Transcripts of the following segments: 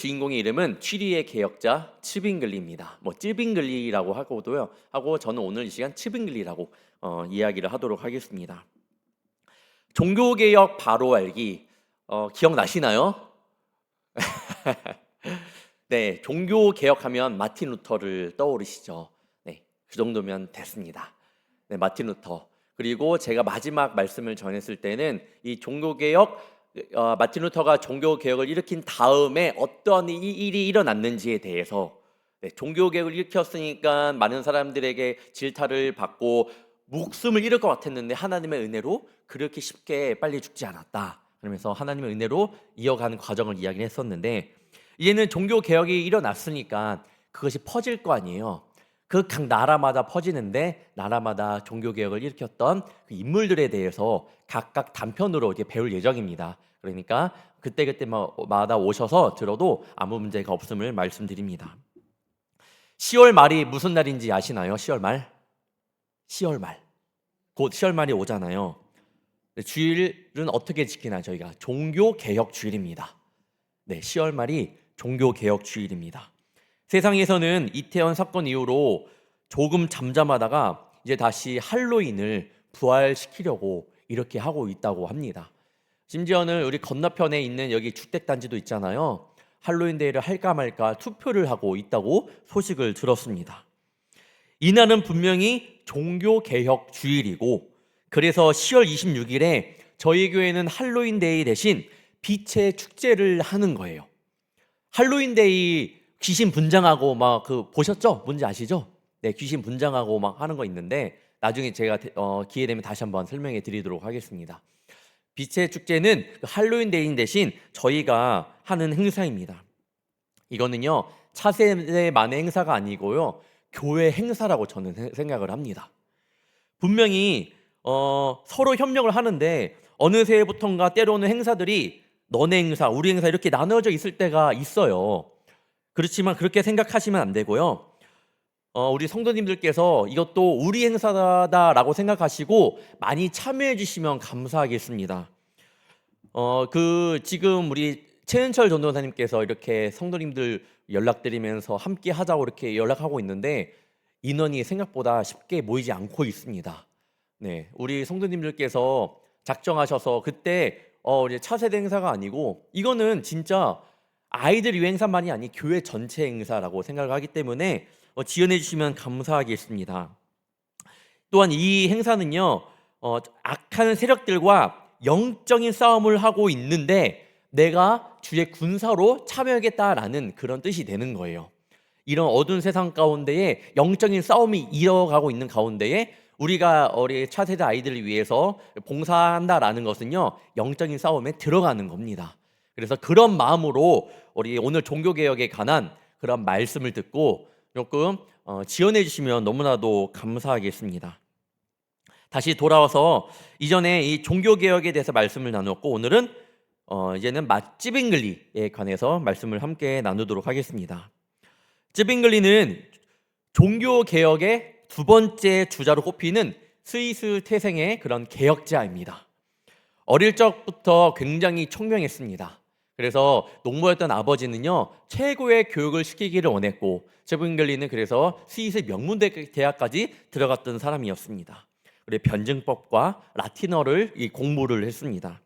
주인공의 이름은 취리의 개혁자 츠빙글리입니다. 뭐 찌빙글리라고 하고 저는 오늘 이 시간 츠빙글리라고 이야기를 하도록 하겠습니다. 종교개혁 바로 알기 기억나시나요? 네, 종교개혁하면 마틴 루터를 떠오르시죠. 네, 그 정도면 됐습니다. 네, 마틴 루터. 그리고 제가 마지막 말씀을 전했을 때는 이 종교개혁 마틴 루터가 종교개혁을 일으킨 다음에 어떤 일이 일어났는지에 대해서 종교개혁을 일으켰으니까 많은 사람들에게 질타를 받고 목숨을 잃을 것 같았는데 하나님의 은혜로 그렇게 쉽게 빨리 죽지 않았다. 그러면서 하나님의 은혜로 이어가는 과정을 이야기를 했었는데 이제는 종교개혁이 일어났으니까 그것이 퍼질 거 아니에요. 그 각 나라마다 퍼지는데 나라마다 종교개혁을 일으켰던 그 인물들에 대해서 각각 단편으로 이렇게 배울 예정입니다. 그러니까 그때그때마다 오셔서 들어도 아무 문제가 없음을 말씀드립니다. 10월 말이 무슨 날인지 아시나요? 10월 말? 10월 말. 곧 10월 말이 오잖아요. 주일은 어떻게 지키나요? 저희가 종교개혁 주일입니다. 네, 10월 말이 종교개혁 주일입니다. 세상에서는 이태원 사건 이후로 조금 잠잠하다가 이제 다시 할로윈을 부활시키려고 이렇게 하고 있다고 합니다. 심지어는 우리 건너편에 있는 여기 주택단지도 있잖아요. 할로윈 데이를 할까 말까 투표를 하고 있다고 소식을 들었습니다. 이날은 분명히 종교개혁 주일이고 그래서 10월 26일에 저희 교회는 할로윈 데이 대신 빛의 축제를 하는 거예요. 할로윈 데이 귀신 분장하고 막 보셨죠? 뭔지 아시죠? 네, 귀신 분장하고 막 하는 거 있는데 나중에 제가 기회 되면 다시 한번 설명해 드리도록 하겠습니다. 빛의 축제는 할로윈 데이 대신 저희가 하는 행사입니다. 이거는요 차세대만의 행사가 아니고요 교회 행사라고 저는 생각을 합니다. 분명히 서로 협력을 하는데 어느 새해부턴가 때로는 행사들이 너네 행사, 우리 행사 이렇게 나눠져 있을 때가 있어요. 그렇지만 그렇게 생각하시면 안 되고요. 우리 성도님들께서 이것도 우리 행사다라고 생각하시고 많이 참여해 주시면 감사하겠습니다. 지금 우리 최은철 전도사님께서 이렇게 성도님들 연락드리면서 함께 하자고 이렇게 연락하고 있는데 인원이 생각보다 쉽게 모이지 않고 있습니다. 네, 우리 성도님들께서 작정하셔서 그때 우리 차세대 행사가 아니고 이거는 진짜 아이들 위한 행사만이 아닌 교회 전체 행사라고 생각을 하기 때문에 지원해 주시면 감사하겠습니다. 또한 이 행사는요 악한 세력들과 영적인 싸움을 하고 있는데 내가 주의 군사로 참여하겠다라는 그런 뜻이 되는 거예요. 이런 어두운 세상 가운데에 영적인 싸움이 이어가고 있는 가운데에 우리가 우리 차세대 아이들을 위해서 봉사한다라는 것은요 영적인 싸움에 들어가는 겁니다. 그래서 그런 마음으로 우리 오늘 종교개혁에 관한 그런 말씀을 듣고 조금 지원해 주시면 너무나도 감사하겠습니다. 다시 돌아와서 이전에 이 종교개혁에 대해서 말씀을 나누었고 오늘은 이제는 찌빙글리에 관해서 말씀을 함께 나누도록 하겠습니다. 찌빙글리는 종교개혁의 두 번째 주자로 꼽히는 스위스 태생의 그런 개혁자입니다. 어릴 적부터 굉장히 총명했습니다. 그래서 농부였던 아버지는요 최고의 교육을 시키기를 원했고 찌빙글리는 그래서 스위스 명문대학까지 들어갔던 사람이었습니다. 그리고 변증법과 라틴어를 공부를 했습니다.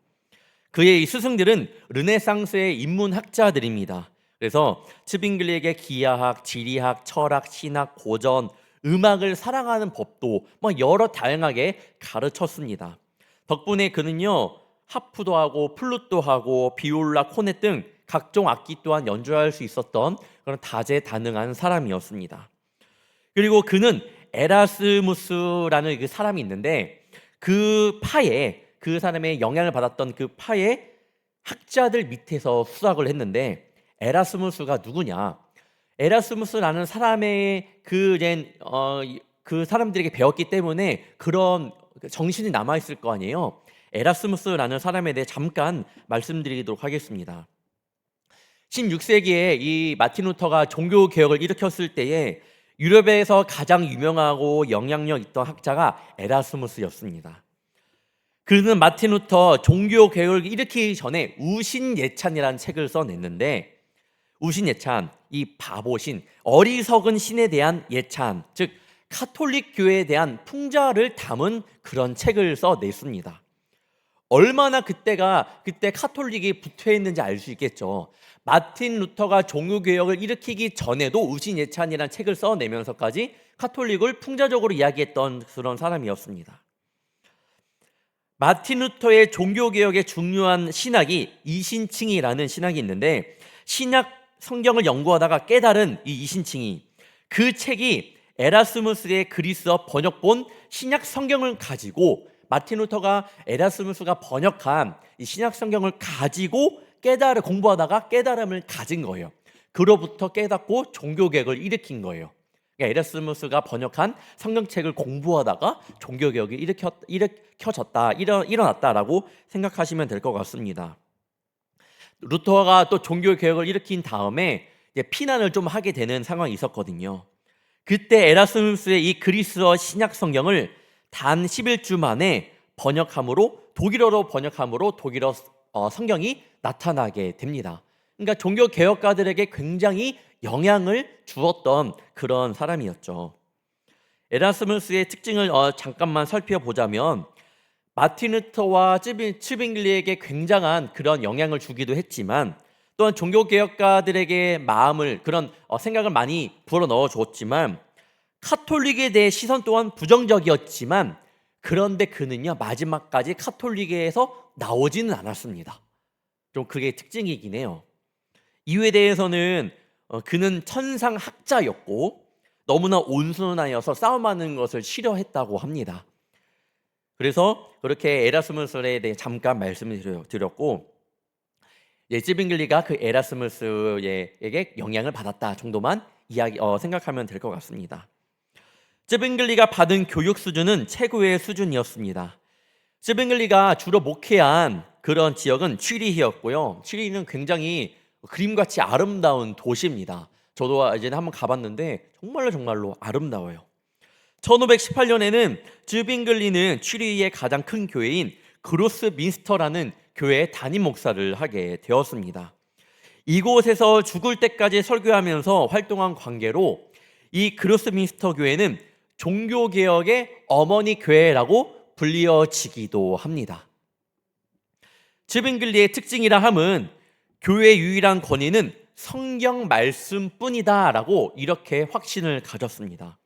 그의 이 스승들은 르네상스의 인문학자들입니다. 그래서 츠빙글리에게 기하학, 지리학, 철학, 신학, 고전, 음악을 사랑하는 법도 여러 다양하게 가르쳤습니다. 덕분에 그는요 하프도 하고 플룻도 하고 비올라, 코넷 등 각종 악기 또한 연주할 수 있었던 그런 다재다능한 사람이었습니다. 그리고 그는 에라스무스라는 그 사람이 있는데 그 사람의 영향을 받았던 그 파의 학자들 밑에서 수학을 했는데 에라스무스가 누구냐? 에라스무스라는 사람의 그 사람들에게 배웠기 때문에 그런 정신이 남아있을 거 아니에요. 에라스무스라는 사람에 대해 잠깐 말씀드리도록 하겠습니다. 16세기에 이 마틴 루터가 종교개혁을 일으켰을 때에 유럽에서 가장 유명하고 영향력 있던 학자가 에라스무스였습니다. 그는 마틴 루터 종교개혁을 일으키기 전에 우신예찬이라는 책을 써냈는데 우신 예찬, 이 바보신, 어리석은 신에 대한 예찬, 즉 카톨릭 교회에 대한 풍자를 담은 그런 책을 써냈습니다. 얼마나 그때 카톨릭이 부패했는지 알 수 있겠죠. 마틴 루터가 종교개혁을 일으키기 전에도 우신예찬이라는 책을 써내면서까지 카톨릭을 풍자적으로 이야기했던 그런 사람이었습니다. 마틴 루터의 종교개혁의 중요한 신학이 이신칭이라는 신학이 있는데, 신약 성경을 연구하다가 깨달은 이 이신칭이, 그 책이 에라스무스의 그리스어 번역본 신약 성경을 가지고, 마틴 루터가 에라스무스가 번역한 이 신약 성경을 가지고 공부하다가 깨달음을 가진 거예요. 그로부터 깨닫고 종교개혁을 일으킨 거예요. 그러니까 에라스무스가 번역한 성경책을 공부하다가 종교개혁이 일어났다라고 생각하시면 될 것 같습니다. 루터가 또 종교개혁을 일으킨 다음에 피난을 좀 하게 되는 상황이 있었거든요. 그때 에라스무스의 이 그리스어 신약 성경을 단 11주 만에 독일어로 번역함으로 독일어 성경이 나타나게 됩니다. 그러니까 종교개혁가들에게 굉장히 영향을 주었던 그런 사람이었죠. 에라스무스의 특징을 잠깐만 살펴보자면, 마틴 루터와 츠빙글리에게 굉장한 그런 영향을 주기도 했지만, 또한 종교개혁가들에게 그런 생각을 많이 불어넣어 주었지만, 카톨릭에 대해 시선 또한 부정적이었지만, 그런데 그는요 마지막까지 카톨릭에서 나오지는 않았습니다. 좀 그게 특징이긴 해요. 이유에 대해서는 그는 천상학자였고 너무나 온순하여서 싸움하는 것을 싫어했다고 합니다. 그래서 그렇게 에라스무스에 대해 잠깐 말씀을 드렸고, 츠빙글리가 그 에라스무스에게 영향을 받았다 정도만 생각하면 될 것 같습니다. 츠빙글리가 받은 교육 수준은 최고의 수준이었습니다. 츠빙글리가 주로 목회한 그런 지역은 취리히였고요. 취리히는 굉장히 그림같이 아름다운 도시입니다. 저도 이제 한번 가봤는데 정말로 아름다워요. 1518년에는 츠빙글리는 취리히의 가장 큰 교회인 그로스민스터라는 교회의 담임 목사를 하게 되었습니다. 이곳에서 죽을 때까지 설교하면서 활동한 관계로 이 그로스민스터 교회는 종교개혁의 어머니 교회라고 불리어지기도 합니다. 츠빙글리의 특징이라 함은 교회의 유일한 권위는 성경 말씀뿐이다라고 이렇게 확신을 가졌습니다.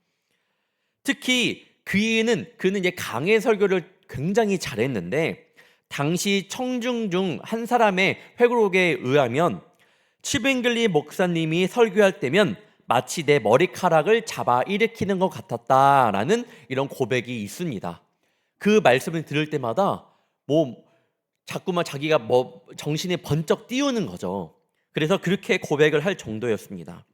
특히 그는 이제 강해 설교를 굉장히 잘했는데, 당시 청중 중 한 사람의 회고록에 의하면 츠빙글리 목사님이 설교할 때면 마치 내 머리카락을 잡아 일으키는 것 같았다라는 이런 고백이 있습니다. 그 말씀을 들을 때마다 자꾸만 자기가 정신이 번쩍 띄우는 거죠. 그래서 그렇게 고백을 할 정도였습니다.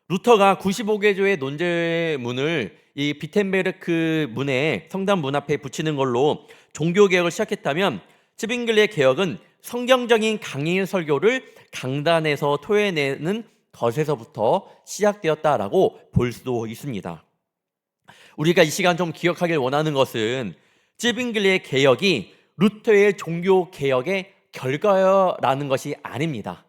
루터가 95개조의 논제문을 이 비텐베르크 문에 성당 문 앞에 붙이는 걸로 종교개혁을 시작했다면, 츠빙글리의 개혁은 성경적인 강의 설교를 강단에서 토해내는 것에서부터 시작되었다라고 볼 수도 있습니다. 우리가 이 시간 좀 기억하길 원하는 것은 츠빙글리의 개혁이 루터의 종교개혁의 결과라는 것이 아닙니다.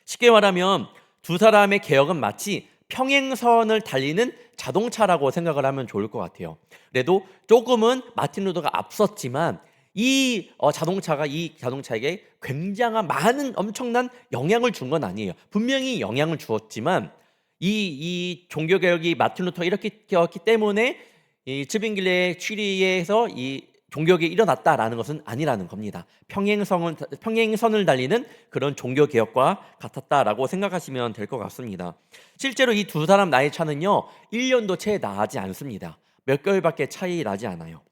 쉽게 말하면 두 사람의 개혁은 마치 평행선을 달리는 자동차라고 생각을 하면 좋을 것 같아요. 그래도 조금은 마틴 루터가 앞섰지만 이 자동차에게 굉장한 엄청난 영향을 준 건 아니에요. 분명히 영향을 주었지만 이 종교개혁이 마틴 루터가 일으켰기 때문에 이 츠빙글리의 취리에서 이 종교개혁이 일어났다라는 것은 아니라는 겁니다. 평행선을 달리는 그런 종교개혁과 같았다라고 생각하시면 될 것 같습니다. 실제로 이 두 사람 나이 차는요 1년도 채 나지 않습니다. 몇 개월밖에 차이 나지 않아요.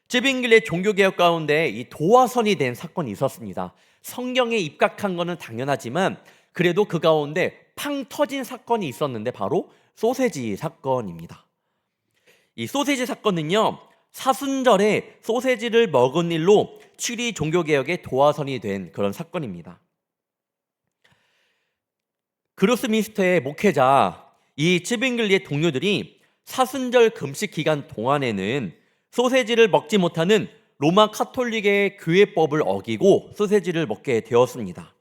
츠빙글리의 종교개혁 가운데 이 도화선이 된 사건이 있었습니다. 성경에 입각한 것은 당연하지만 그래도 그 가운데 팡 터진 사건이 있었는데 바로 소세지 사건입니다. 이 소세지 사건은요 사순절에 소세지를 먹은 일로 취리 종교개혁의 도화선이 된 그런 사건입니다. 그로스민스터의 목회자 이 츠빙글리의 동료들이 사순절 금식 기간 동안에는 소세지를 먹지 못하는 로마 카톨릭의 교회법을 어기고 소세지를 먹게 되었습니다.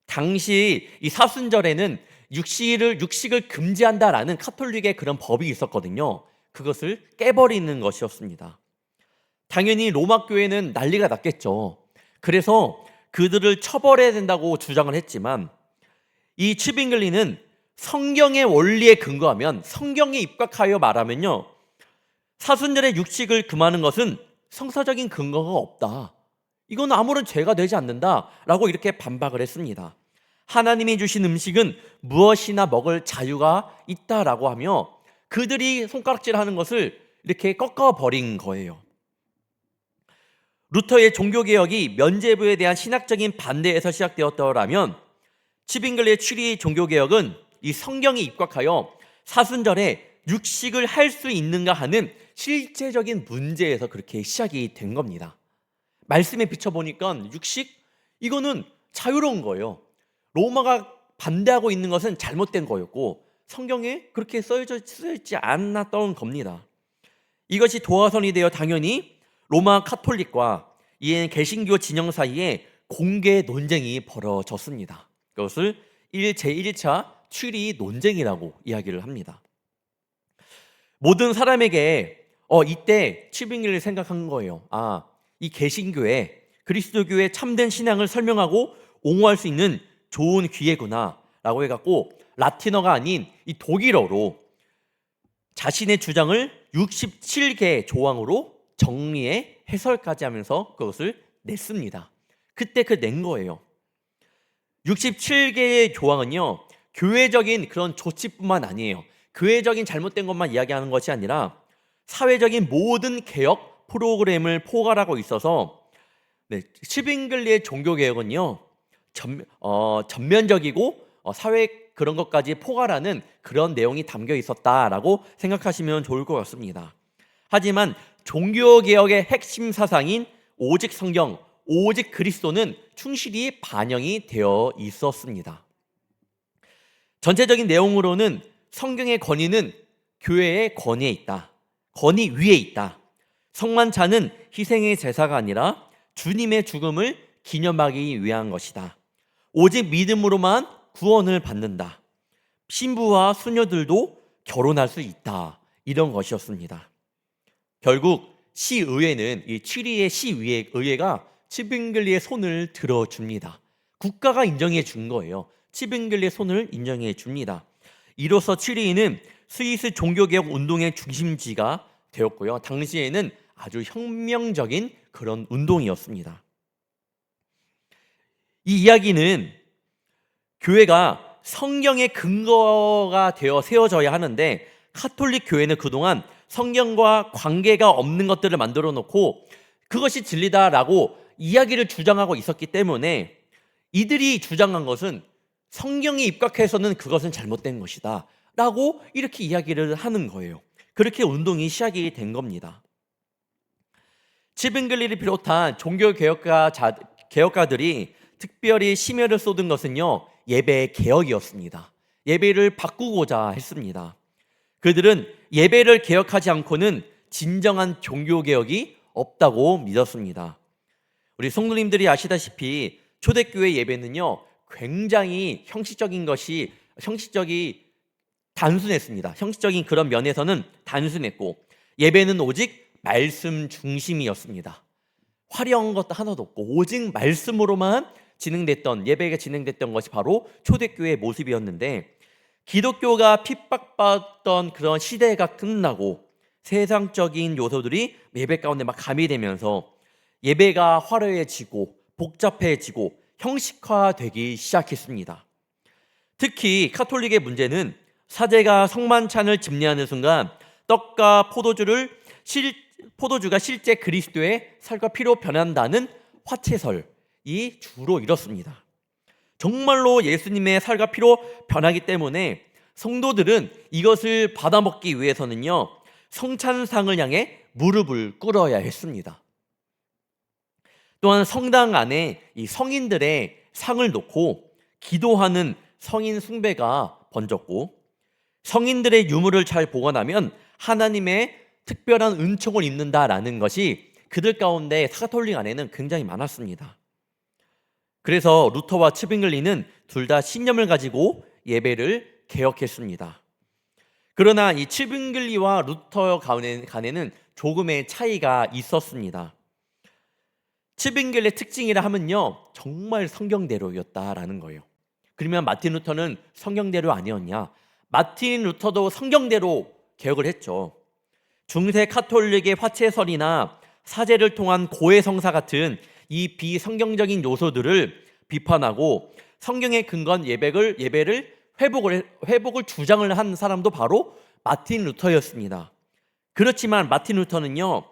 당시 이 사순절에는 육식을 금지한다라는 카톨릭의 그런 법이 있었거든요. 그것을 깨버리는 것이었습니다. 당연히 로마 교회는 난리가 났겠죠. 그래서 그들을 처벌해야 된다고 주장을 했지만 이 츠빙글리는 성경의 원리에 근거하면, 성경에 입각하여 말하면요, 사순절에 육식을 금하는 것은 성사적인 근거가 없다, 이건 아무런 죄가 되지 않는다라고 이렇게 반박을 했습니다. 하나님이 주신 음식은 무엇이나 먹을 자유가 있다라고 하며 그들이 손가락질하는 것을 이렇게 꺾어버린 거예요. 루터의 종교개혁이 면죄부에 대한 신학적인 반대에서 시작되었더라면 츠빙글리의 추리 종교개혁은 이 성경에 입각하여 사순절에 육식을 할 수 있는가 하는 실제적인 문제에서 그렇게 시작이 된 겁니다. 말씀에 비춰보니까 육식, 이거는 자유로운 거예요. 로마가 반대하고 있는 것은 잘못된 거였고 성경에 그렇게 써있지 않았던 겁니다. 이것이 도화선이 되어 당연히 로마 카톨릭과 이 개신교 진영 사이에 공개 논쟁이 벌어졌습니다. 그것을 제1차 추리 논쟁이라고 이야기를 합니다. 모든 사람에게 이때 츠빙글리를 생각한 거예요. 이 개신교회, 그리스도교의 참된 신앙을 설명하고 옹호할 수 있는 좋은 기회구나 라고 해갖고 라틴어가 아닌 이 독일어로 자신의 주장을 67개 조항으로 정리해 해설까지 하면서 그것을 냈습니다. 그때 낸 거예요. 67개의 조항은요, 교회적인 그런 조치뿐만 아니에요. 교회적인 잘못된 것만 이야기하는 것이 아니라 사회적인 모든 개혁 프로그램을 포괄하고 있어서 츠빙글리의 종교개혁은요, 전면적이고 사회 그런 것까지 포괄하는 그런 내용이 담겨 있었다라고 생각하시면 좋을 것 같습니다. 하지만 종교개혁의 핵심 사상인 오직 성경, 오직 그리스도는 충실히 반영이 되어 있었습니다. 전체적인 내용으로는 성경의 권위는 교회의 권위에 있다, 권위 위에 있다. 성만찬은 희생의 제사가 아니라 주님의 죽음을 기념하기 위한 것이다. 오직 믿음으로만 구원을 받는다. 신부와 수녀들도 결혼할 수 있다. 이런 것이었습니다. 결국 시의회는 이 추리의 시의회가 츠빙글리의 손을 들어줍니다. 국가가 인정해 준 거예요. 츠빙글리의 손을 인정해 줍니다. 이로써 추리는 스위스 종교개혁 운동의 중심지가 되었고요. 당시에는 아주 혁명적인 그런 운동이었습니다. 이 이야기는 교회가 성경의 근거가 되어 세워져야 하는데 카톨릭 교회는 그동안 성경과 관계가 없는 것들을 만들어 놓고 그것이 진리다라고 이야기를 주장하고 있었기 때문에 이들이 주장한 것은 성경에 입각해서는 그것은 잘못된 것이다 라고 이렇게 이야기를 하는 거예요. 그렇게 운동이 시작이 된 겁니다. 츠빙글리를 비롯한 개혁가들이 특별히 심혈을 쏟은 것은요, 예배 개혁이었습니다. 예배를 바꾸고자 했습니다. 그들은 예배를 개혁하지 않고는 진정한 종교개혁이 없다고 믿었습니다. 우리 성도님들이 아시다시피 초대교회 예배는요, 굉장히 형식적이 단순했습니다. 형식적인 그런 면에서는 단순했고 예배는 오직 말씀 중심이었습니다. 화려한 것도 하나도 없고 오직 말씀으로만 예배가 진행됐던 것이 바로 초대교회의 모습이었는데, 기독교가 핍박받던 그런 시대가 끝나고 세상적인 요소들이 예배 가운데 막 가미되면서 예배가 화려해지고 복잡해지고 형식화되기 시작했습니다. 특히 카톨릭의 문제는 사제가 성만찬을 집례하는 순간 떡과 포도주가 실제 그리스도의 살과 피로 변한다는 화채설이 주로 이렇습니다. 정말로 예수님의 살과 피로 변하기 때문에 성도들은 이것을 받아먹기 위해서는요, 성찬상을 향해 무릎을 꿇어야 했습니다. 또한 성당 안에 이 성인들의 상을 놓고 기도하는 성인 숭배가 번졌고, 성인들의 유물을 잘 보관하면 하나님의 특별한 은총을 입는다라는 것이 그들 가운데 카톨릭 안에는 굉장히 많았습니다. 그래서 루터와 츠빙글리는 둘 다 신념을 가지고 예배를 개혁했습니다. 그러나 이 츠빙글리와 루터 간에는 조금의 차이가 있었습니다. 츠빙글리의 특징이라 하면요, 정말 성경대로였다라는 거예요. 그러면 마틴 루터는 성경대로 아니었냐? 마틴 루터도 성경대로 개혁을 했죠. 중세 카톨릭의 화채설이나 사제를 통한 고해성사 같은 이 비성경적인 요소들을 비판하고 성경에 근거한 예배를 회복을 주장을 한 사람도 바로 마틴 루터였습니다. 그렇지만 마틴 루터는요,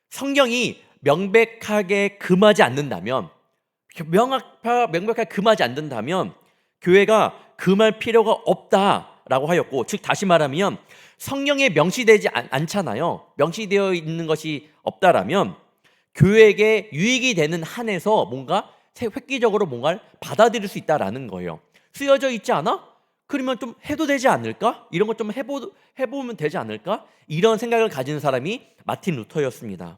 성경이 명백하게 금하지 않는다면, 교회가 금할 필요가 없다라고 하였고, 즉 다시 말하면 성경에 명시되지 않잖아요. 명시되어 있는 것이 없다라면 교회에게 유익이 되는 한에서 뭔가 획기적으로 뭔가를 받아들일 수 있다라는 거예요. 쓰여져 있지 않아? 그러면 좀 해도 되지 않을까? 이런 것 좀 해보면 되지 않을까? 이런 생각을 가진 사람이 마틴 루터였습니다.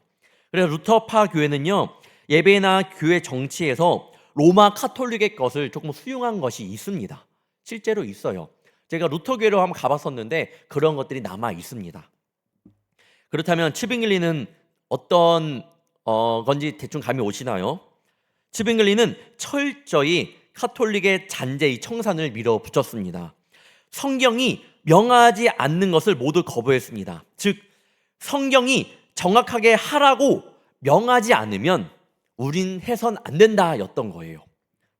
그래서 루터파 교회는요, 예배나 교회 정치에서 로마 카톨릭의 것을 조금 수용한 것이 있습니다. 실제로 있어요. 제가 루터교회로 한번 가봤었는데 그런 것들이 남아 있습니다. 그렇다면 츠빙글리는 어떤 건지 대충 감이 오시나요? 츠빙글리는 철저히 카톨릭의 잔재의 청산을 밀어붙였습니다. 성경이 명하지 않는 것을 모두 거부했습니다. 즉 성경이 정확하게 하라고 명하지 않으면 우린 해선 안 된다였던 거예요.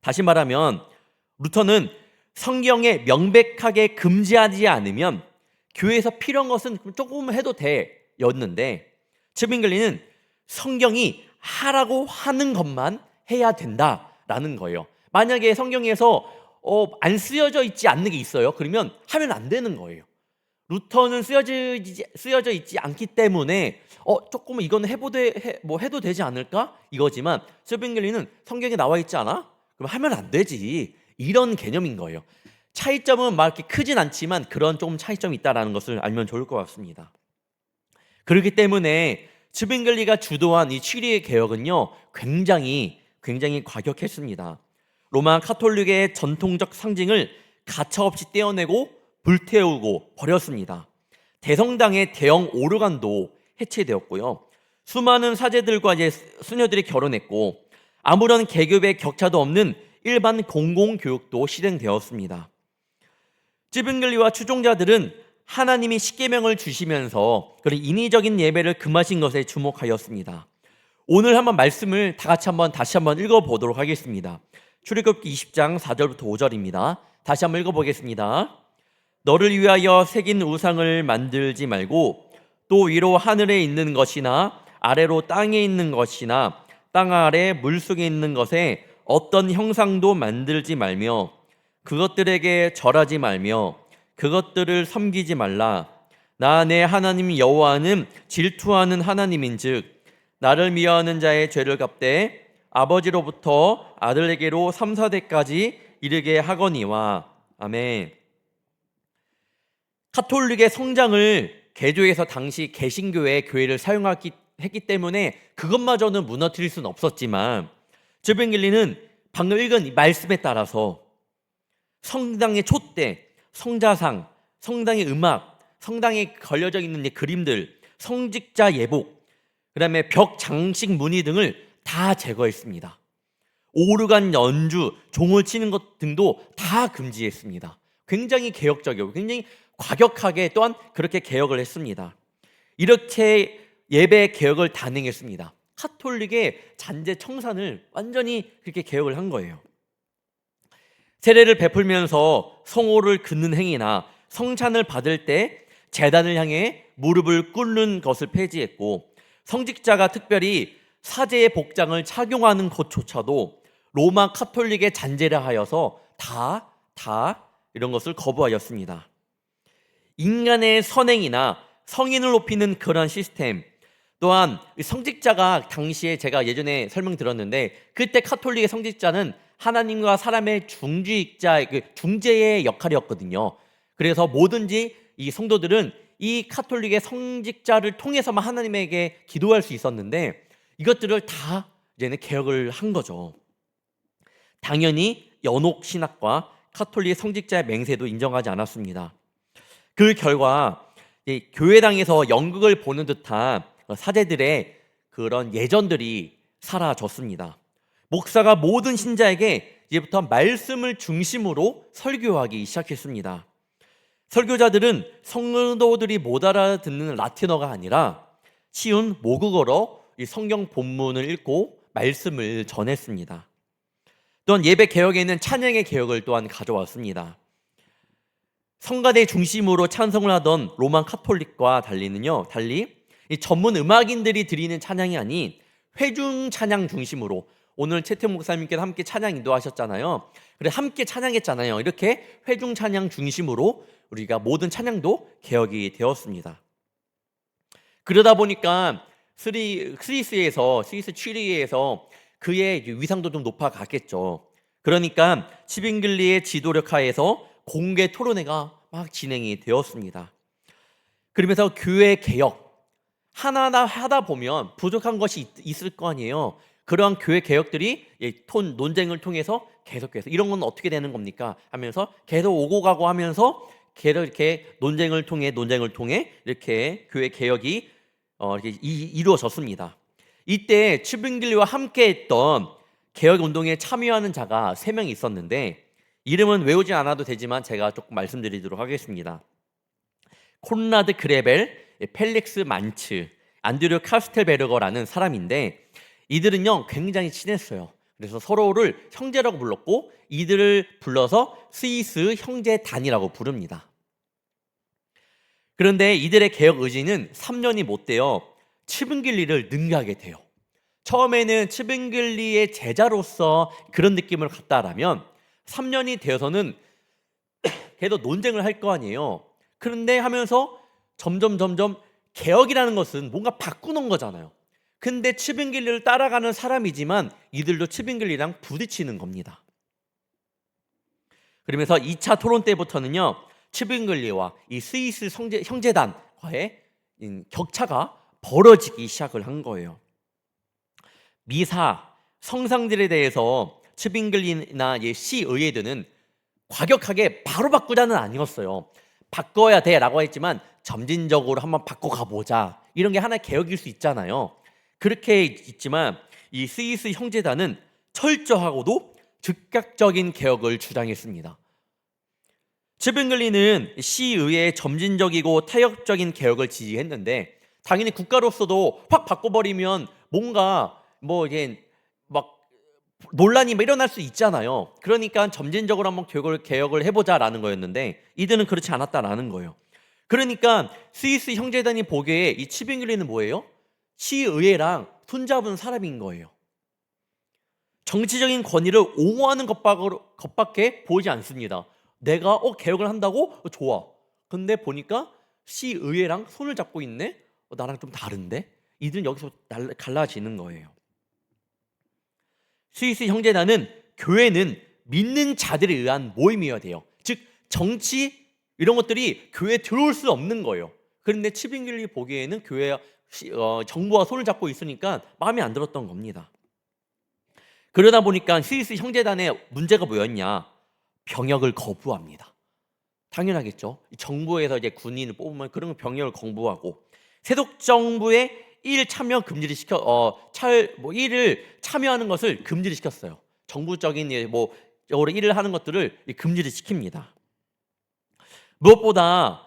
다시 말하면 루터는 성경에 명백하게 금지하지 않으면 교회에서 필요한 것은 조금 해도 돼였는데, 츠빙글리는 성경이 하라고 하는 것만 해야 된다라는 거예요. 만약에 성경에서 안 쓰여져 있지 않는 게 있어요. 그러면 하면 안 되는 거예요. 루터는 쓰여져 있지 않기 때문에 조금 이거는 해도 되지 않을까? 이거지만 츠빙글리는 성경에 나와 있지 않아? 그럼 하면 안 되지. 이런 개념인 거예요. 차이점은 막 이렇게 크진 않지만 그런 조금 차이점이 있다는 것을 알면 좋을 것 같습니다. 그렇기 때문에 츠빙글리가 주도한 이 취리의 개혁은요, 굉장히 과격했습니다. 로마 카톨릭의 전통적 상징을 가차없이 떼어내고 불태우고 버렸습니다. 대성당의 대형 오르간도 해체되었고요. 수많은 사제들과 이제 수녀들이 결혼했고 아무런 계급의 격차도 없는 일반 공공교육도 실행되었습니다. 츠빙글리와 추종자들은 하나님이 십계명을 주시면서 그런 인위적인 예배를 금하신 것에 주목하였습니다. 오늘 한번 말씀을 다시 한번 읽어보도록 하겠습니다. 출애굽기 20장 4절부터 5절입니다. 다시 한번 읽어보겠습니다. 너를 위하여 새긴 우상을 만들지 말고 또 위로 하늘에 있는 것이나 아래로 땅에 있는 것이나 땅 아래 물속에 있는 것에 어떤 형상도 만들지 말며 그것들에게 절하지 말며 그것들을 섬기지 말라. 나 내 하나님 여호와는 질투하는 하나님인즉 나를 미워하는 자의 죄를 갚되 아버지로부터 아들에게로 3, 4대까지 이르게 하거니와. 아멘. 카톨릭의 성장을 개조해서 당시 개신교회 교회를 사용했기 때문에 그것마저는 무너뜨릴 수는 없었지만 츠빙글리는 방금 읽은 이 말씀에 따라서 성당의 촛대, 성자상, 성당의 음악, 성당에 걸려져 있는 그림들, 성직자 예복, 그 다음에 벽 장식 무늬 등을 다 제거했습니다. 오르간 연주, 종을 치는 것 등도 다 금지했습니다. 굉장히 개혁적이고 굉장히 과격하게 또한 그렇게 개혁을 했습니다. 이렇게 예배 개혁을 단행했습니다. 카톨릭의 잔재 청산을 완전히 그렇게 개혁을 한 거예요. 세례를 베풀면서 성호를 긋는 행위나 성찬을 받을 때 제단을 향해 무릎을 꿇는 것을 폐지했고 성직자가 특별히 사제의 복장을 착용하는 것조차도 로마 카톨릭의 잔재라 하여서 다 이런 것을 거부하였습니다. 인간의 선행이나 성인을 높이는 그런 시스템, 또한 성직자가 당시에 제가 예전에 설명드렸는데 그때 카톨릭의 성직자는 하나님과 사람의 중재의 역할이었거든요. 그래서 뭐든지 이 성도들은 이 카톨릭의 성직자를 통해서만 하나님에게 기도할 수 있었는데 이것들을 다 이제는 개혁을 한 거죠. 당연히 연옥 신학과 카톨릭 성직자의 맹세도 인정하지 않았습니다. 그 결과 교회당에서 연극을 보는 듯한 사제들의 그런 예전들이 사라졌습니다. 목사가 모든 신자에게 이제부터 말씀을 중심으로 설교하기 시작했습니다. 설교자들은 성도들이 못 알아듣는 라틴어가 아니라 쉬운 모국어로 이 성경 본문을 읽고 말씀을 전했습니다. 또한 예배 개혁에는 찬양의 개혁을 또한 가져왔습니다. 성가대 중심으로 찬송을 하던 로만 카톨릭과 달리 이 전문 음악인들이 드리는 찬양이 아닌 회중 찬양 중심으로, 오늘 채태 목사님께서 함께 찬양 인도하셨잖아요. 그래, 함께 찬양했잖아요. 이렇게 회중 찬양 중심으로 우리가 모든 찬양도 개혁이 되었습니다. 그러다 보니까 스위스 취리히에서 그의 위상도 좀 높아갔겠죠. 그러니까 치빙글리의 지도력 하에서 공개 토론회가 막 진행이 되었습니다. 그러면서 교회 개혁 하나하나 하다 보면 부족한 것이 있을 거 아니에요. 그러한 교회 개혁들이 논쟁을 통해서 계속해서 이런 건 어떻게 되는 겁니까? 하면서 계속 오고 가고 하면서 계속 이렇게 논쟁을 통해 이렇게 교회 개혁이 이렇게 이루어졌습니다. 이때 치빙글리와 함께했던 개혁 운동에 참여하는 자가 3명 있었는데 이름은 외우지 않아도 되지만 제가 조금 말씀드리도록 하겠습니다. 콘라드 그레벨, 펠릭스 만츠, 안드류 카스텔베르거라는 사람인데 이들은요 굉장히 친했어요. 그래서 서로를 형제라고 불렀고 이들을 불러서 스위스 형제단이라고 부릅니다. 그런데 이들의 개혁 의지는 3년이 못 되어 치빙글리를 능가하게 돼요. 처음에는 치빙글리의 제자로서 그런 느낌을 갖다라면 3년이 되어서는 계속 논쟁을 할 거 아니에요. 그런데 하면서 점점 개혁이라는 것은 뭔가 바꾸는 거잖아요. 근데 치빙글리를 따라가는 사람이지만 이들도 치빙글리랑 부딪히는 겁니다. 그러면서 2차 토론 때부터는요 치빙글리와 이 스위스 형제단과의 격차가 벌어지기 시작을 한 거예요. 미사, 성상들에 대해서 치빙글리나 시의회들은 과격하게 바로 바꾸자는 아니었어요. 바꿔야 돼라고 했지만 점진적으로 한번 바꿔가보자, 이런 게 하나의 개혁일 수 있잖아요. 그렇게 있지만 이 스위스 형제단은 철저하고도 즉각적인 개혁을 주장했습니다. 치빙글리는 시의회의 점진적이고 타협적인 개혁을 지지했는데 당연히 국가로서도 확 바꿔버리면 뭔가 이게 막 논란이 일어날 수 있잖아요. 그러니까 점진적으로 한번 개혁을 해보자라는 거였는데 이들은 그렇지 않았다라는 거예요. 그러니까 스위스 형제단이 보기에 이 치빙글리는 뭐예요? 시의회랑 손잡은 사람인 거예요. 정치적인 권위를 옹호하는 것밖에 보이지 않습니다. 내가 개혁을 한다고? 좋아. 근데 보니까 시의회랑 손을 잡고 있네? 나랑 좀 다른데? 이들은 여기서 갈라지는 거예요. 스위스 형제단은 교회는 믿는 자들에 의한 모임이어야 돼요. 즉 정치 이런 것들이 교회에 들어올 수 없는 거예요. 그런데 치빙글리 보기에는 교회와 정부와 손을 잡고 있으니까 마음에 안 들었던 겁니다. 그러다 보니까 스위스 형제단의 문제가 뭐였냐? 병역을 거부합니다. 당연하겠죠. 정부에서 이제 군인을 뽑으면 그런 병역을 거부하고 세속 정부의 일 참여 금지를 일을 참여하는 것을 금지를 시켰어요. 정부적인 일을 하는 것들을 금지를 시킵니다. 무엇보다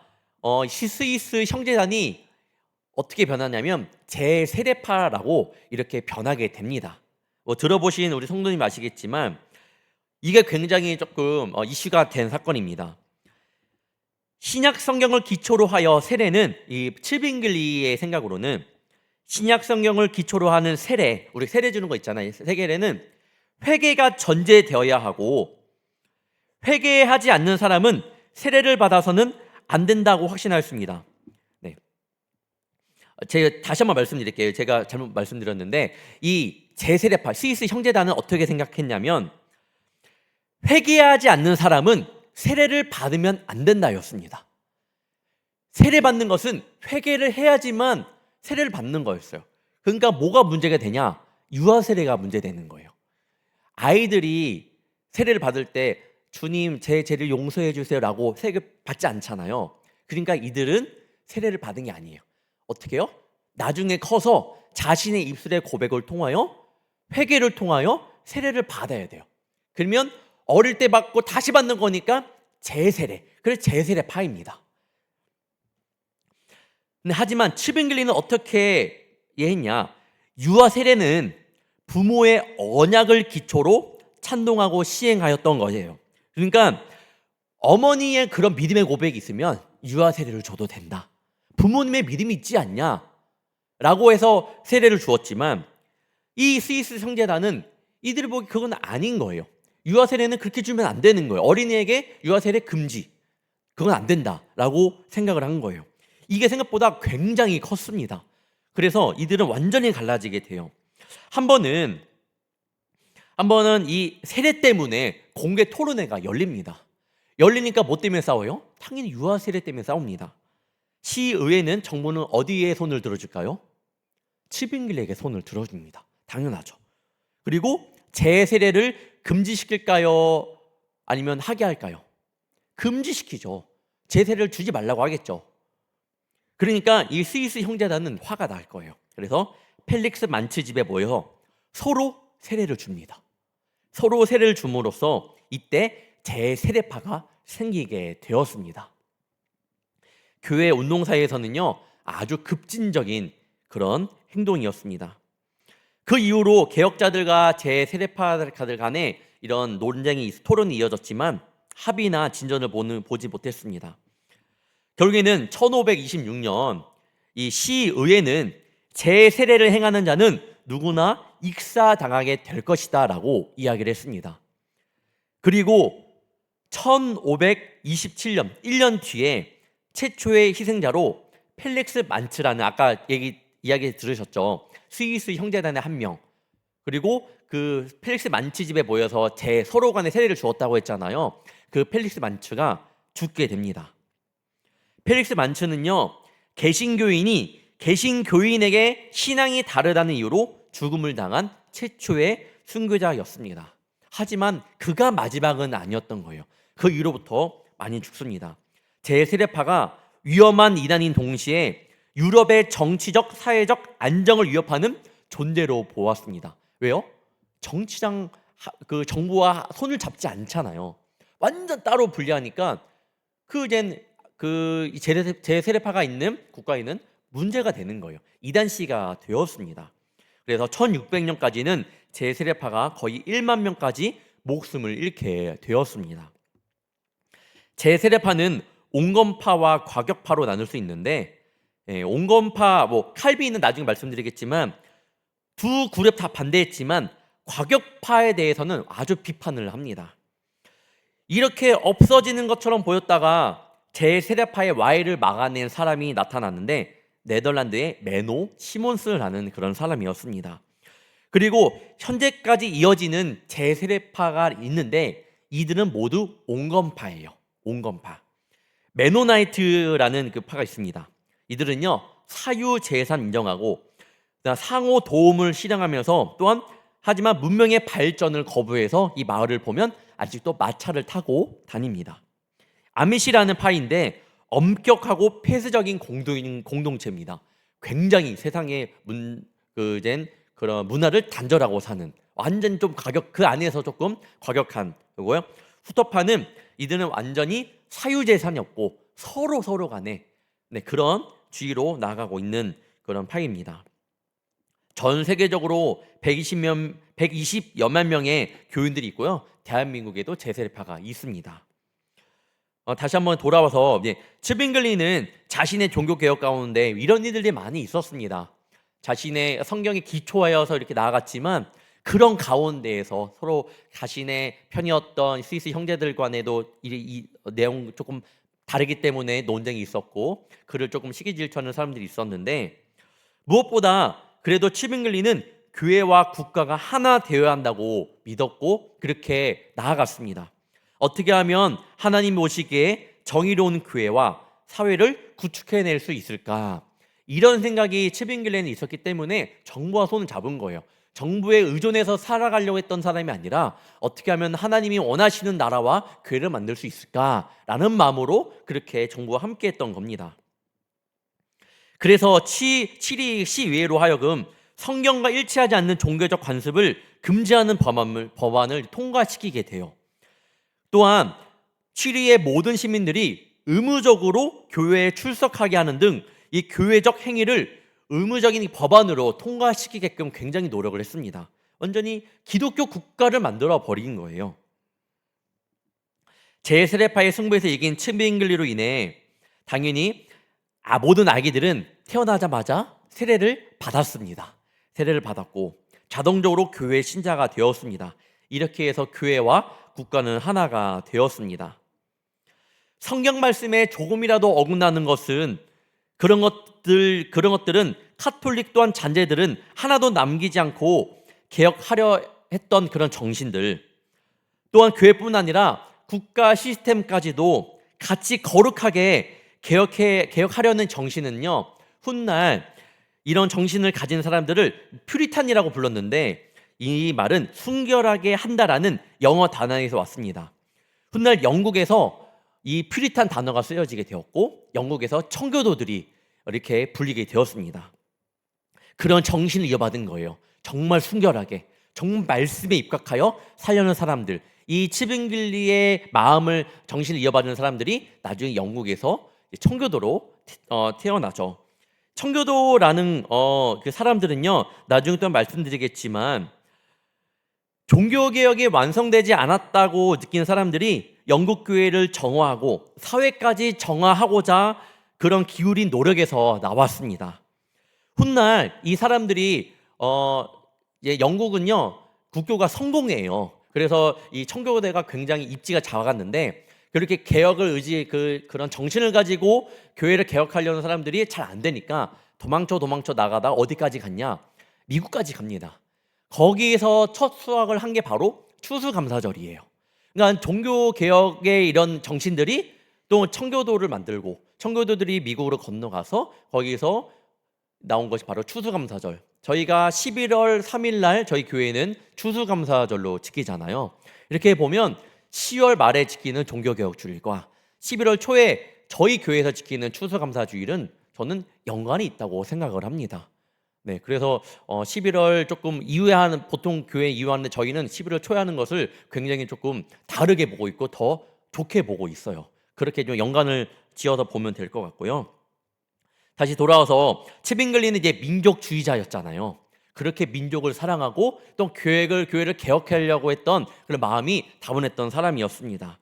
스위스 형제단이 어떻게 변하냐면 제세례파라고 이렇게 변하게 됩니다. 들어보신 우리 성도님 아시겠지만 이게 굉장히 조금 이슈가 된 사건입니다. 신약 성경을 기초로 하여 세례는 이 치빙글리의 생각으로는 신약 성경을 기초로 하는 세례, 우리 세례 주는 거 있잖아요. 세례는 회개가 전제되어야 하고 회개하지 않는 사람은 세례를 받아서는 안 된다고 확신하였습니다. 네. 제가 다시 한번 말씀드릴게요. 제가 잘못 말씀드렸는데 이 제세례파 스위스 형제단은 어떻게 생각했냐면 회개하지 않는 사람은 세례를 받으면 안 된다였습니다. 세례 받는 것은 회개를 해야지만 세례를 받는 거였어요. 그러니까 뭐가 문제가 되냐? 유아 세례가 문제되는 거예요. 아이들이 세례를 받을 때 주님 제 죄를 용서해 주세요라고 세례를 받지 않잖아요. 그러니까 이들은 세례를 받은 게 아니에요. 어떻게 해요? 나중에 커서 자신의 입술의 고백을 통하여 회개를 통하여 세례를 받아야 돼요. 그러면 어릴 때 받고 다시 받는 거니까 재세례. 그래서 재세례파입니다. 근데 하지만 츠빙글리는 어떻게 이해했냐? 유아 세례는 부모의 언약을 기초로 찬동하고 시행하였던 거예요. 그러니까 어머니의 그런 믿음의 고백이 있으면 유아 세례를 줘도 된다. 부모님의 믿음이 있지 않냐? 라고 해서 세례를 주었지만 이 스위스 형제단은 이들이 보기 그건 아닌 거예요. 유아 세례는 그렇게 주면 안 되는 거예요. 어린이에게 유아 세례 금지. 그건 안 된다라고 생각을 한 거예요. 이게 생각보다 굉장히 컸습니다. 그래서 이들은 완전히 갈라지게 돼요. 한 번은 이 세례 때문에 공개 토론회가 열립니다. 열리니까 뭐 때문에 싸워요? 당연히 유아 세례 때문에 싸웁니다. 시의회는 정부는 어디에 손을 들어줄까요? 츠빙글리에게 손을 들어줍니다. 당연하죠. 그리고 재세례를 금지시킬까요? 아니면 하게 할까요? 금지시키죠. 재세례를 주지 말라고 하겠죠. 그러니까 이 스위스 형제단은 화가 날 거예요. 그래서 펠릭스 만츠 집에 모여서 서로 세례를 줍니다. 서로 세례를 줌으로써 이때 재세례파가 생기게 되었습니다. 교회 운동사에서는요 아주 급진적인 그런 행동이었습니다. 그 이후로 개혁자들과 재세례파들 간에 이런 토론이 이어졌지만 합의나 진전을 보지 못했습니다. 결국에는 1526년 이 시의회는 재세례를 행하는 자는 누구나 익사당하게 될 것이다 라고 이야기를 했습니다. 그리고 1527년 1년 뒤에 최초의 희생자로 펠릭스 만츠라는 아까 이야기 들으셨죠? 스위스 형제단의 한 명, 그리고 그 펠릭스 만츠 집에 모여서 서로 간에 세례를 주었다고 했잖아요. 그 펠릭스 만츠가 죽게 됩니다. 펠릭스 만츠는요 개신교인에게 신앙이 다르다는 이유로 죽음을 당한 최초의 순교자였습니다. 하지만 그가 마지막은 아니었던 거예요. 그 이후로부터 많이 죽습니다. 재세례파가 위험한 이단인 동시에 유럽의 정치적, 사회적 안정을 위협하는 존재로 보았습니다. 왜요? 정부와 손을 잡지 않잖아요. 완전 따로 분리하니까 재세례파가 있는 국가에는 문제가 되는 거예요. 이단시가 되었습니다. 그래서 1600년까지는 재세례파가 거의 1만 명까지 목숨을 잃게 되었습니다. 재세례파는 온건파와 과격파로 나눌 수 있는데 온건파, 칼빈은 나중에 말씀드리겠지만 두 그룹 다 반대했지만 과격파에 대해서는 아주 비판을 합니다. 이렇게 없어지는 것처럼 보였다가 재세례파의 와해를 막아낸 사람이 나타났는데 네덜란드의 메노 시몬스라는 그런 사람이었습니다. 그리고 현재까지 이어지는 재세례파가 있는데 이들은 모두 온건파예요. 온건파. 메노나이트라는 그 파가 있습니다. 이들은요 사유재산 인정하고 상호 도움을 실행하면서 또한 하지만 문명의 발전을 거부해서 이 마을을 보면 아직도 마차를 타고 다닙니다. 아미시라는 파인데 엄격하고 폐쇄적인 공동체입니다. 굉장히 세상의 그런 문화를 단절하고 사는 완전 좀 그 안에서 조금 과격한 거고요. 후터파는 이들은 완전히 사유재산이 없고 서로 간에 그런 주의로 나아가고 있는 그런 파입니다. 전 세계적으로 120여만 명의 교인들이 있고요. 대한민국에도 재세례파가 있습니다. 다시 한번 돌아와서 츠빙글리는 자신의 종교 개혁 가운데 이런 일들이 많이 있었습니다. 자신의 성경에 기초하여서 이렇게 나아갔지만 그런 가운데에서 서로 자신의 편이었던 스위스 형제들 간에도 이 내용 조금 다르기 때문에 논쟁이 있었고 그를 조금 시기 질투하는 사람들이 있었는데 무엇보다 그래도 츠빙글리는 교회와 국가가 하나 되어야 한다고 믿었고 그렇게 나아갔습니다. 어떻게 하면 하나님 오시기에 정의로운 교회와 사회를 구축해낼 수 있을까? 이런 생각이 츠빙글리에는 있었기 때문에 정부와 손을 잡은 거예요. 정부에 의존해서 살아가려고 했던 사람이 아니라 어떻게 하면 하나님이 원하시는 나라와 교회를 만들 수 있을까라는 마음으로 그렇게 정부와 함께 했던 겁니다. 그래서 치리 시의회로 하여금 성경과 일치하지 않는 종교적 관습을 금지하는 법안을 통과시키게 돼요. 또한 치리의 모든 시민들이 의무적으로 교회에 출석하게 하는 등 이 교회적 행위를 의무적인 법안으로 통과시키게끔 굉장히 노력을 했습니다. 완전히 기독교 국가를 만들어 버린 거예요. 제세례파의 승부에서 이긴 츠빙글리로 인해 당연히 모든 아기들은 태어나자마자 세례를 받았습니다. 세례를 받았고 자동적으로 교회 신자가 되었습니다. 이렇게 해서 교회와 국가는 하나가 되었습니다. 성경 말씀에 조금이라도 어긋나는 것은 그런 것들은 카톨릭 또한 잔재들은 하나도 남기지 않고 개혁하려 했던 그런 정신들, 또한 교회뿐 아니라 국가 시스템까지도 같이 거룩하게 개혁하려는 정신은요, 훗날 이런 정신을 가진 사람들을 퓨리탄이라고 불렀는데 이 말은 순결하게 한다라는 영어 단어에서 왔습니다. 훗날 영국에서 이 퓨리탄 단어가 쓰여지게 되었고 영국에서 청교도들이 이렇게 불리게 되었습니다. 그런 정신을 이어받은 거예요. 정말 순결하게, 정말 말씀에 입각하여 살려는 사람들, 이 츠빙글리의 마음을 정신을 이어받는 사람들이 나중에 영국에서 청교도로 태어나죠. 청교도라는 그 사람들은요, 나중에 또 말씀드리겠지만 종교개혁이 완성되지 않았다고 느낀 사람들이 영국 교회를 정화하고 사회까지 정화하고자 그런 기울인 노력에서 나왔습니다. 훗날 이 사람들이 영국은요 국교가 성공이에요. 그래서 이 청교도가 굉장히 입지가 작았는데 그렇게 개혁을 그런 정신을 가지고 교회를 개혁하려는 사람들이 잘 안 되니까 도망쳐 나가다 어디까지 갔냐? 미국까지 갑니다. 거기에서 첫 수학을 한 게 바로 추수감사절이에요. 그러니까 종교 개혁의 이런 정신들이 또 청교도를 만들고 청교도들이 미국으로 건너가서 거기서 나온 것이 바로 추수감사절. 저희가 11월 3일 날 저희 교회는 추수감사절로 지키잖아요. 이렇게 보면 10월 말에 지키는 종교개혁주일과 11월 초에 저희 교회에서 지키는 추수감사주일은 저는 연관이 있다고 생각을 합니다. 네, 그래서 11월 조금 이후에 하는, 보통 교회 이후에 하는데 저희는 11월 초에 하는 것을 굉장히 조금 다르게 보고 있고 더 좋게 보고 있어요. 그렇게 좀 연관을 지어서 보면 될 것 같고요. 다시 돌아와서 츠빙글리는 이제 민족주의자였잖아요. 그렇게 민족을 사랑하고 또 교회를 개혁하려고 했던 그런 마음이 다분했던 사람이었습니다.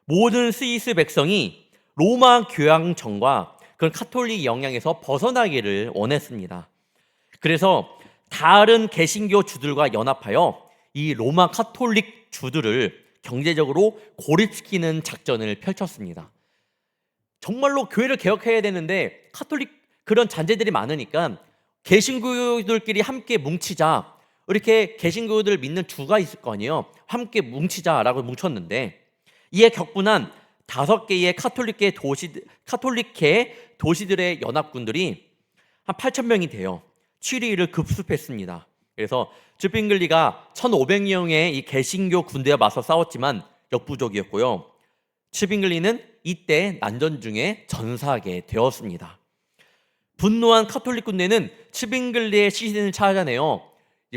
모든 스위스 백성이 로마 교황청과 그런 카톨릭 영향에서 벗어나기를 원했습니다. 그래서 다른 개신교 주들과 연합하여 이 로마 카톨릭 주들을 경제적으로 고립시키는 작전을 펼쳤습니다. 정말로 교회를 개혁해야 되는데 카톨릭 그런 잔재들이 많으니까 개신교들끼리 함께 뭉치자. 이렇게 개신교들 믿는 주가 있을 거 아니에요. 함께 뭉치자라고 뭉쳤는데 이에 격분한 5개의 카톨릭계 도시들의 연합군들이 한 8,000명이 돼요. 취리를 급습했습니다. 그래서 츠빙글리가 1,500명의 이 개신교 군대와 맞서 싸웠지만 역부족이었고요. 츠빙글리는 이때 난전 중에 전사하게 되었습니다. 분노한 카톨릭 군대는 츠빙글리의 시신을 찾아내어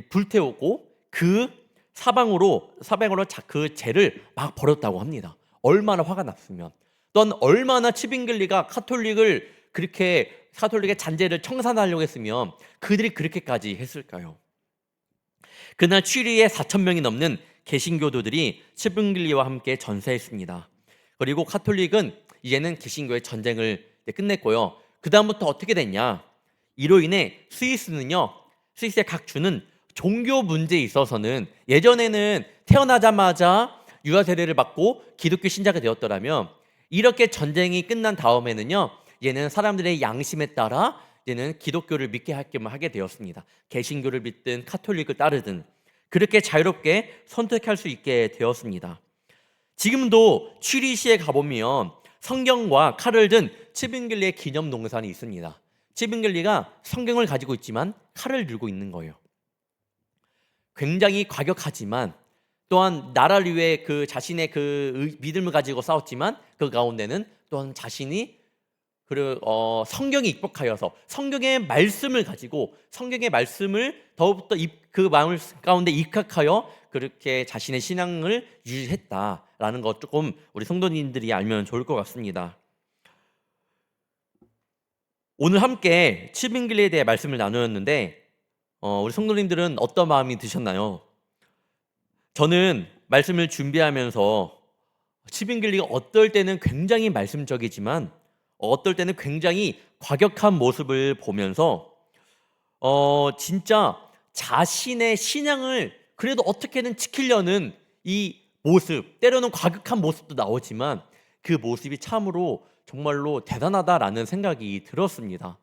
불태우고 그 사방으로 그 죄를 막 버렸다고 합니다. 얼마나 화가 났으면. 또한 얼마나 츠빙글리가 카톨릭의 잔재를 청산하려고 했으면 그들이 그렇게까지 했을까요? 그날 취리에 4,000명이 넘는 개신교도들이 츠빙글리와 함께 전사했습니다. 그리고 카톨릭은 이제는 개신교의 전쟁을 끝냈고요. 그 다음부터 어떻게 됐냐? 이로 인해 스위스의 각 주는 종교 문제에 있어서는 예전에는 태어나자마자 유아 세례를 받고 기독교 신자가 되었더라면 이렇게 전쟁이 끝난 다음에는요, 얘는 사람들의 양심에 따라 얘는 기독교를 믿게 하게 되었습니다. 개신교를 믿든 카톨릭을 따르든 그렇게 자유롭게 선택할 수 있게 되었습니다. 지금도 취리시에 가보면 성경과 칼을 든 츠빙글리의 기념 동산이 있습니다. 츠빙글리가 성경을 가지고 있지만 칼을 들고 있는 거예요. 굉장히 과격하지만 또한 나라를 위해 그 자신의 그 믿음을 가지고 싸웠지만 그 가운데는 또한 자신이 성경에 입각하여서 성경의 말씀을 가지고 성경의 말씀을 더욱더 그 마음 가운데 입각하여 그렇게 자신의 신앙을 유지했다라는 것 조금 우리 성도님들이 알면 좋을 것 같습니다. 오늘 함께 치빙길리에 대해 말씀을 나누었는데 우리 성도님들은 어떤 마음이 드셨나요? 저는 말씀을 준비하면서 치빙길리가 어떨 때는 굉장히 말씀적이지만 어떨 때는 굉장히 과격한 모습을 보면서 진짜 자신의 신앙을 그래도 어떻게든 지키려는 이 모습, 때로는 과격한 모습도 나오지만 그 모습이 참으로 정말로 대단하다라는 생각이 들었습니다.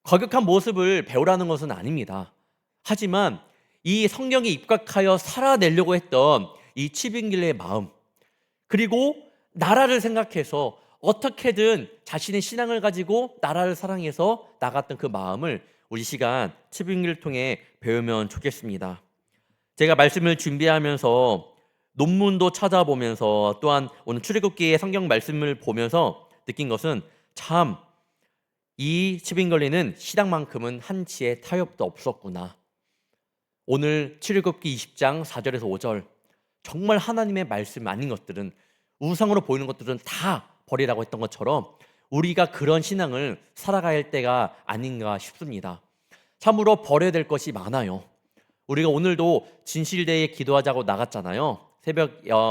과격한 모습을 배우라는 것은 아닙니다. 하지만 이 성경에 입각하여 살아내려고 했던 이 치빙길레의 마음, 그리고 나라를 생각해서 어떻게든 자신의 신앙을 가지고 나라를 사랑해서 나갔던 그 마음을 우리 시간 치빙길을 통해 배우면 좋겠습니다. 제가 말씀을 준비하면서 논문도 찾아보면서 또한 오늘 출애굽기의 성경 말씀을 보면서 느낀 것은 참 이 치빙걸리는 신앙만큼은 한치의 타협도 없었구나. 오늘 출애굽기 20장 4절에서 5절 정말 하나님의 말씀 아닌 것들은 우상으로 보이는 것들은 다 버리라고 했던 것처럼 우리가 그런 신앙을 살아가야 할 때가 아닌가 싶습니다. 참으로 버려야 될 것이 많아요. 우리가 오늘도 진실대에 기도하자고 나갔잖아요.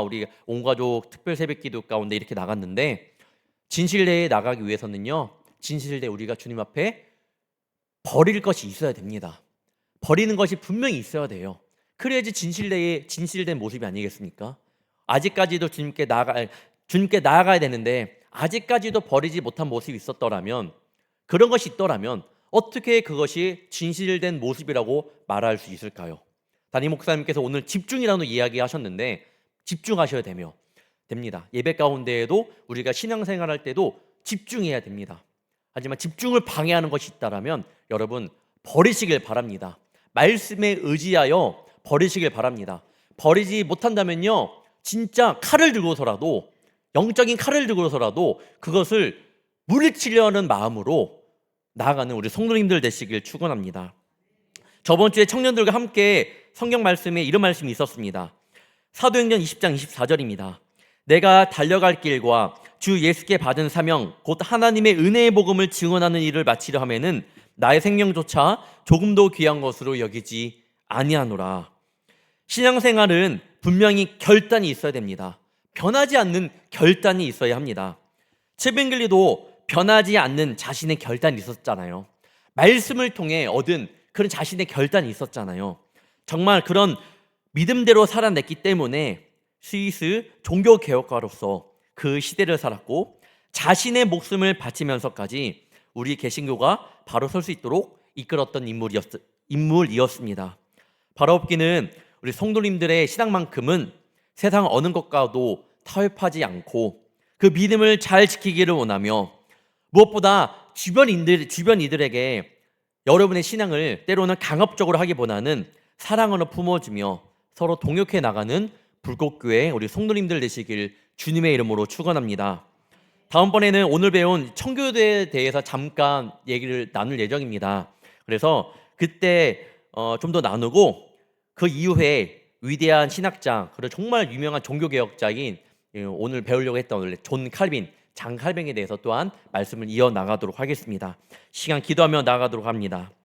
우리 온 가족 특별 새벽 기도 가운데 이렇게 나갔는데 진실대에 나가기 위해서는요. 진실대 우리가 주님 앞에 버릴 것이 있어야 됩니다. 버리는 것이 분명히 있어야 돼요. 그래야지 진실된 모습이 아니겠습니까? 아직까지도 주님께 나아가야 되는데 아직까지도 버리지 못한 모습이 있었더라면, 그런 것이 있더라면 어떻게 그것이 진실된 모습이라고 말할 수 있을까요? 담임 목사님께서 오늘 집중이라는 이야기 하셨는데 집중하셔야 됩니다. 예배 가운데에도 우리가 신앙생활할 때도 집중해야 됩니다. 하지만 집중을 방해하는 것이 있다면 여러분 버리시길 바랍니다. 말씀에 의지하여 버리시길 바랍니다. 버리지 못한다면요 진짜 칼을 들고서라도, 영적인 칼을 들고서라도 그것을 물리치려는 마음으로 나아가는 우리 성도님들 되시길 축원합니다. 저번 주에 청년들과 함께 성경 말씀에 이런 말씀이 있었습니다. 사도행전 20장 24절입니다. 내가 달려갈 길과 주 예수께 받은 사명 곧 하나님의 은혜의 복음을 증언하는 일을 마치려 하면은 나의 생명조차 조금도 귀한 것으로 여기지 아니하노라. 신앙생활은 분명히 결단이 있어야 됩니다. 변하지 않는 결단이 있어야 합니다. 치빙길리도 변하지 않는 자신의 결단이 있었잖아요. 말씀을 통해 얻은 그런 자신의 결단이 있었잖아요. 정말 그런 믿음대로 살아냈기 때문에 스위스 종교개혁가로서 그 시대를 살았고 자신의 목숨을 바치면서까지 우리 개신교가 바로 설 수 있도록 이끌었던 인물이었습니다. 바로업기는 우리 성도님들의 신앙만큼은 세상 어느 것과도 타협하지 않고 그 믿음을 잘 지키기를 원하며 무엇보다 주변 이들에게 여러분의 신앙을 때로는 강압적으로 하기보다는 사랑으로 품어주며 서로 동역해 나가는 불꽃교회 우리 성도님들 되시길 주님의 이름으로 축원합니다. 다음번에는 오늘 배운 청교도에 대해서 잠깐 얘기를 나눌 예정입니다. 그래서 그때 좀 더 나누고 그 이후에 위대한 신학자, 그리고 정말 유명한 종교개혁자인 오늘 배우려고 했던 장 칼빈에 대해서 또한 말씀을 이어나가도록 하겠습니다. 시간 기도하며 나아가도록 합니다.